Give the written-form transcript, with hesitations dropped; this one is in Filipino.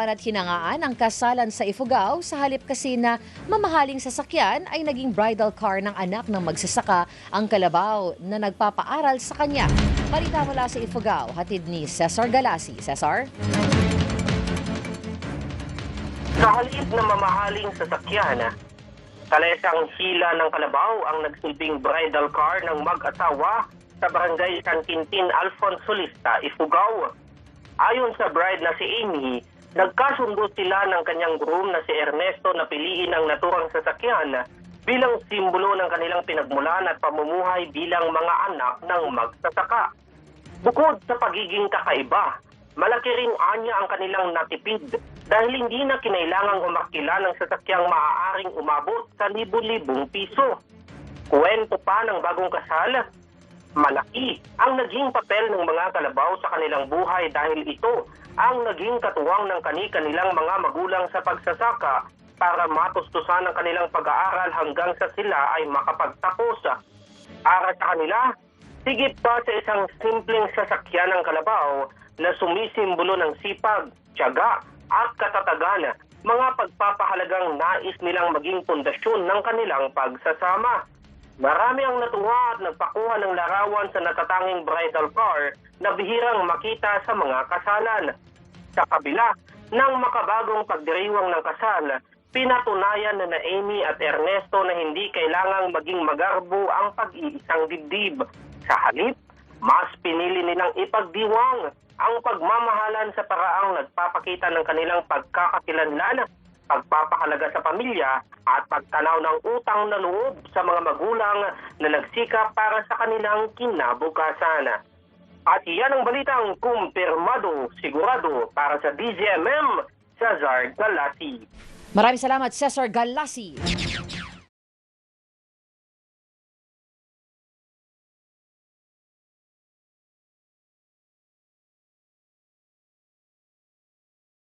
At hinangaan ang kasalan sa Ifugao sa halip kasi na mamahaling sasakyan ay naging bridal car ng anak ng magsasaka ang kalabaw na nagpapaaral sa kanya. Balita mula sa Ifugao, hatid ni Cesar Galasi. Cesar? Sa halip na mamahaling sasakyan, kalesang hila ng kalabaw ang nagsilbing bridal car ng mag-asawa sa barangay San Quintin, Alfonso Lista, Ifugao. Ayon sa bride na si Amy, nagkasundo sila ng kanyang groom na si Ernesto na piliin ang naturang sasakyan bilang simbolo ng kanilang pinagmulan at pamumuhay bilang mga anak ng magsasaka. Bukod sa pagiging kakaiba, malaki rin anya ang kanilang natipid dahil hindi na kinailangang umakila ng sasakyang maaaring umabot sa libu-libong piso. Kuwento pa ng bagong kasal, malaki ang naging papel ng mga kalabaw sa kanilang buhay dahil ito ang naging katuwang ng kanilang mga magulang sa pagsasaka para matustusan ang kanilang pag-aaral hanggang sa sila ay makapagtapos. Para sa kanila, sigit pa sa isang simpleng sasakyan ng kalabaw na sumisimbolo ng sipag, tiyaga at katatagan, mga pagpapahalagang nais nilang maging pundasyon ng kanilang pagsasama. Marami ang natuwa at nagpakuha ng larawan sa natatanging bridal car na bihirang makita sa mga kasalan. Sa kabila ng makabagong pagdiriwang ng kasal, pinatunayan na Amy at Ernesto na hindi kailangang maging magarbo ang pag-iisang dibdib. Sa halip, mas pinili nilang ipagdiwang ang pagmamahalan sa paraang nagpapakita ng kanilang pagkakakilanlan, pagpapahalaga sa pamilya at pagtanaw ng utang na loob sa mga magulang na nagsikap para sa kanilang kinabukasan. At iyan ang balitang kumpirmado, sigurado para sa DZMM, Cesar Galasi. Maraming salamat, Cesar Galasi.